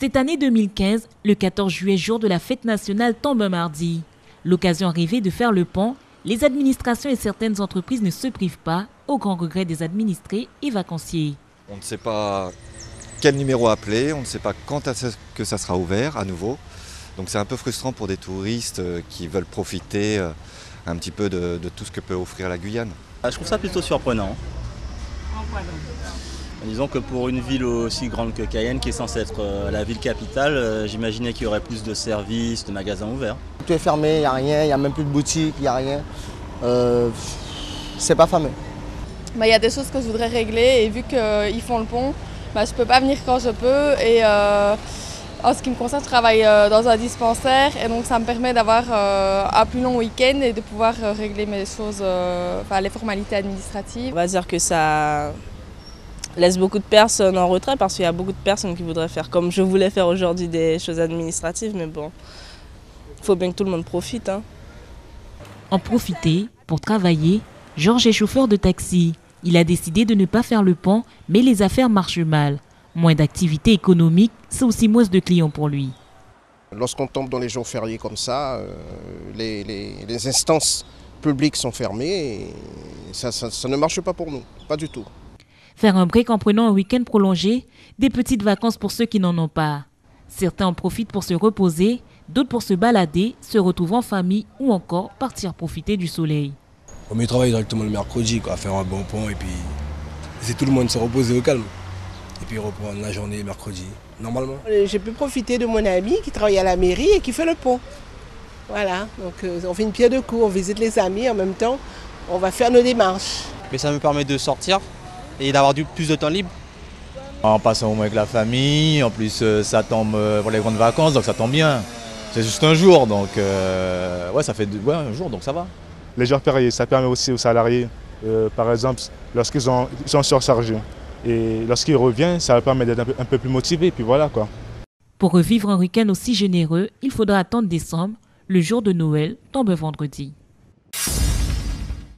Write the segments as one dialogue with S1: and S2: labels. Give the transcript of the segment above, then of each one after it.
S1: Cette année 2015, le 14 juillet, jour de la fête nationale, tombe un mardi. L'occasion arrivée de faire le pont, les administrations et certaines entreprises ne se privent pas, au grand regret des administrés et vacanciers.
S2: On ne sait pas quel numéro appeler, on ne sait pas quand est-ce que ça sera ouvert à nouveau. Donc c'est un peu frustrant pour des touristes qui veulent profiter un petit peu de tout ce que peut offrir la Guyane.
S3: Je trouve ça plutôt surprenant.
S1: En quoi donc ?
S3: Disons que pour une ville aussi grande que Cayenne, qui est censée être la ville capitale, j'imaginais qu'il y aurait plus de services, de magasins ouverts.
S4: Tout est fermé, il n'y a rien, il n'y a même plus de boutique, il n'y a rien. C'est pas fameux.
S5: Il y a des choses que je voudrais régler et vu qu'ils font le pont, je ne peux pas venir quand je peux. Et en ce qui me concerne, je travaille dans un dispensaire et donc ça me permet d'avoir un plus long week-end et de pouvoir régler mes choses, les formalités administratives.
S6: On va dire que ça laisse beaucoup de personnes en retrait parce qu'il y a beaucoup de personnes qui voudraient faire comme je voulais faire aujourd'hui des choses administratives, mais bon, il faut bien que tout le monde profite.
S1: En profiter pour travailler, Georges est chauffeur de taxi. Il a décidé de ne pas faire le pont, mais les affaires marchent mal. Moins d'activité économique, c'est aussi moins de clients pour lui.
S4: Lorsqu'on tombe dans les jours fériés comme ça, les instances publiques sont fermées et ça ne marche pas pour nous, pas du tout.
S1: Faire un break en prenant un week-end prolongé, des petites vacances pour ceux qui n'en ont pas. Certains en profitent pour se reposer, d'autres pour se balader, se retrouver en famille ou encore partir profiter du soleil.
S7: On met travailler directement le mercredi, faire un bon pont et puis laisser tout le monde se reposer au calme. Et puis reprendre la journée mercredi, normalement.
S8: J'ai pu profiter de mon ami qui travaille à la mairie et qui fait le pont. Voilà, donc on fait une pierre deux coups, on visite les amis, en même temps on va faire nos démarches.
S9: Mais ça me permet de sortir et d'avoir plus de temps libre.
S10: On passe un moment avec la famille, en plus ça tombe pour les grandes vacances, donc ça tombe bien. C'est juste un jour, donc ça fait un jour, donc ça va.
S11: Les jours fériés, ça permet aussi aux salariés, par exemple, lorsqu'ils sont surchargés. Et lorsqu'ils reviennent, ça leur permet d'être un peu plus motivés, et puis voilà quoi.
S1: Pour revivre un week-end aussi généreux, il faudra attendre décembre. Le jour de Noël tombe vendredi.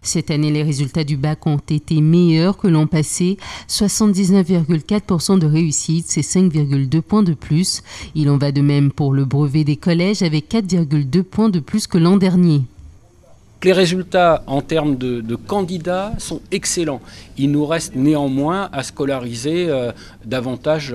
S12: Cette année, les résultats du bac ont été meilleurs que l'an passé. 79,4% de réussite, c'est 5,2 points de plus. Il en va de même pour le brevet des collèges avec 4,2 points de plus que l'an dernier.
S13: Les résultats en termes de candidats sont excellents. Il nous reste néanmoins à scolariser davantage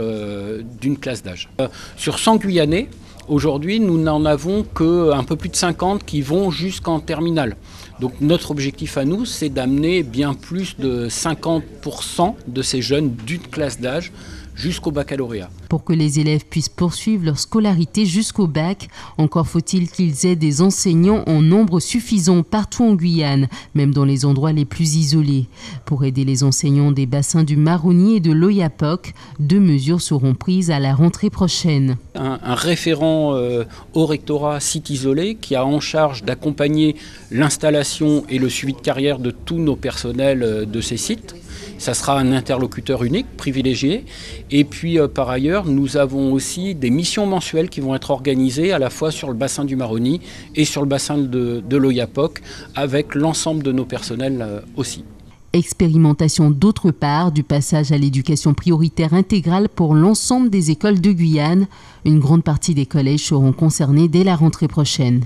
S13: d'une classe d'âge. Sur 100 Guyanais, aujourd'hui, nous n'en avons qu'un peu plus de 50 qui vont jusqu'en terminale. Donc notre objectif à nous, c'est d'amener bien plus de 50% de ces jeunes d'une classe d'âge jusqu'au baccalauréat.
S12: Pour que les élèves puissent poursuivre leur scolarité jusqu'au bac, encore faut-il qu'ils aient des enseignants en nombre suffisant partout en Guyane, même dans les endroits les plus isolés. Pour aider les enseignants des bassins du Maroni et de l'Oyapock, 2 mesures seront prises à la rentrée prochaine.
S13: Un référent au rectorat site isolé qui a en charge d'accompagner l'installation et le suivi de carrière de tous nos personnels de ces sites. Ça sera un interlocuteur unique, privilégié. Et puis par ailleurs, nous avons aussi des missions mensuelles qui vont être organisées à la fois sur le bassin du Maroni et sur le bassin de l'Oyapock, avec l'ensemble de nos personnels aussi.
S12: Expérimentation d'autre part du passage à l'éducation prioritaire intégrale pour l'ensemble des écoles de Guyane. Une grande partie des collèges seront concernés dès la rentrée prochaine.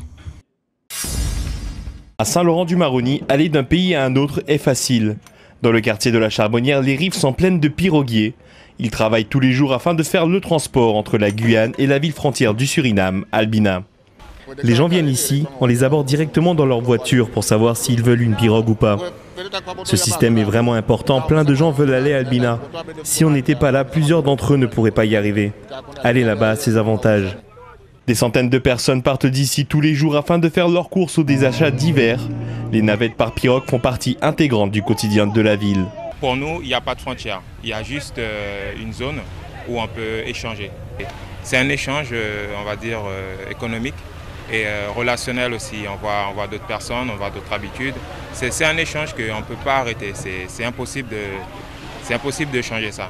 S14: À Saint-Laurent-du-Maroni, aller d'un pays à un autre est facile. Dans le quartier de la Charbonnière, les rives sont pleines de piroguiers. Ils travaillent tous les jours afin de faire le transport entre la Guyane et la ville frontière du Suriname, Albina. Les gens viennent ici, on les aborde directement dans leur voiture pour savoir s'ils veulent une pirogue ou pas. Ce système est vraiment important, plein de gens veulent aller à Albina. Si on n'était pas là, plusieurs d'entre eux ne pourraient pas y arriver. Aller là-bas a ses avantages. Des centaines de personnes partent d'ici tous les jours afin de faire leurs courses ou des achats divers. Les navettes par pirogue font partie intégrante du quotidien de la ville.
S15: Pour nous, il n'y a pas de frontière. Il y a juste une zone où on peut échanger. C'est un échange, on va dire, économique et relationnel aussi. On voit d'autres personnes, on voit d'autres habitudes. C'est un échange qu'on ne peut pas arrêter. C'est impossible de changer ça.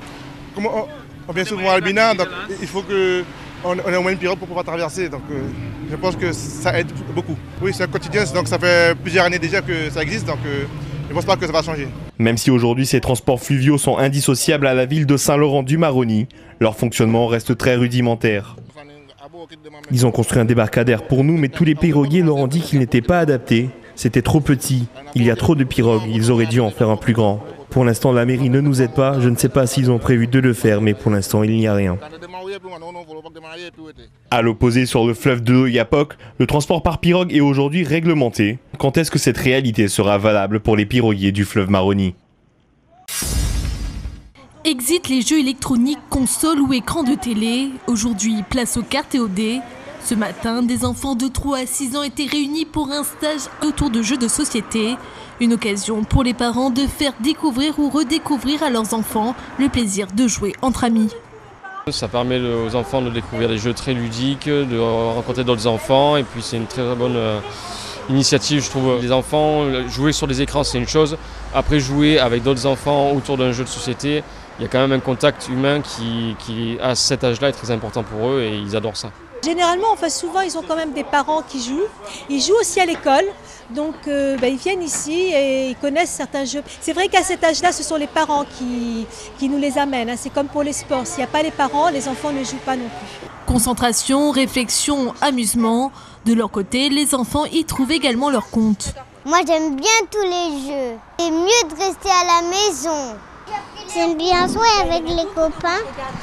S16: Comme on vient souvent à Albina, donc il faut qu'on ait au moins une pirogue pour pouvoir traverser. Donc je pense que ça aide beaucoup. Oui, c'est un quotidien, donc ça fait plusieurs années déjà que ça existe, donc je ne pense pas que ça va changer.
S14: Même si aujourd'hui ces transports fluviaux sont indissociables à la ville de Saint-Laurent-du-Maroni, leur fonctionnement reste très rudimentaire. Ils ont construit un débarcadère pour nous, mais tous les piroguiers leur ont dit qu'il n'était pas adapté. C'était trop petit, il y a trop de pirogues, ils auraient dû en faire un plus grand. Pour l'instant, la mairie ne nous aide pas, je ne sais pas s'ils ont prévu de le faire, mais pour l'instant, il n'y a rien. À l'opposé, sur le fleuve de l'Oyapock, le transport par pirogue est aujourd'hui réglementé. Quand est-ce que cette réalité sera valable pour les piroguiers du fleuve Maroni ?
S17: Exit les jeux électroniques, consoles ou écrans de télé. Aujourd'hui, place aux cartes et aux dés. Ce matin, des enfants de 3 à 6 ans étaient réunis pour un stage autour de jeux de société. Une occasion pour les parents de faire découvrir ou redécouvrir à leurs enfants le plaisir de jouer entre amis.
S18: Ça permet aux enfants de découvrir des jeux très ludiques, de rencontrer d'autres enfants et puis c'est une très bonne initiative, je trouve. Les enfants, jouer sur les écrans c'est une chose, après jouer avec d'autres enfants autour d'un jeu de société, il y a quand même un contact humain qui à cet âge-là est très important pour eux et ils adorent ça.
S19: Généralement, souvent, ils ont quand même des parents qui jouent. Ils jouent aussi à l'école, donc ils viennent ici et ils connaissent certains jeux. C'est vrai qu'à cet âge-là, ce sont les parents qui nous les amènent. C'est comme pour les sports. S'il n'y a pas les parents, les enfants ne jouent pas non plus.
S17: Concentration, réflexion, amusement. De leur côté, les enfants y trouvent également leur compte.
S20: Moi, j'aime bien tous les jeux. C'est mieux de rester à la maison. J'aime bien jouer avec les copains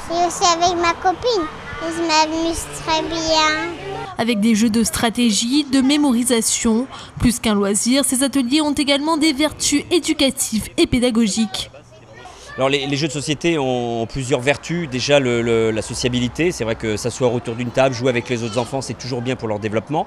S20: et aussi avec ma copine. Je m'amuse très bien.
S17: Avec des jeux de stratégie, de mémorisation, plus qu'un loisir, ces ateliers ont également des vertus éducatives et pédagogiques.
S21: Alors les jeux de société ont plusieurs vertus. Déjà la sociabilité, c'est vrai que s'asseoir autour d'une table, jouer avec les autres enfants, c'est toujours bien pour leur développement.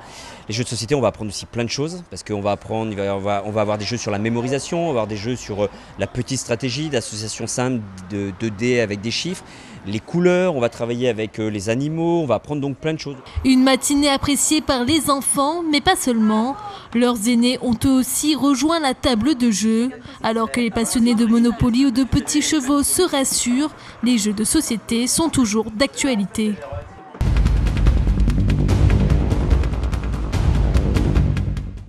S21: Les jeux de société, on va apprendre aussi plein de choses parce qu'on va apprendre, on va avoir des jeux sur la mémorisation, on va avoir des jeux sur la petite stratégie, d'association simple de dés avec des chiffres. Les couleurs, on va travailler avec les animaux, on va apprendre donc plein de choses.
S17: Une matinée appréciée par les enfants, mais pas seulement. Leurs aînés ont eux aussi rejoint la table de jeu. Alors que les passionnés de Monopoly ou de petits chevaux se rassurent, les jeux de société sont toujours d'actualité.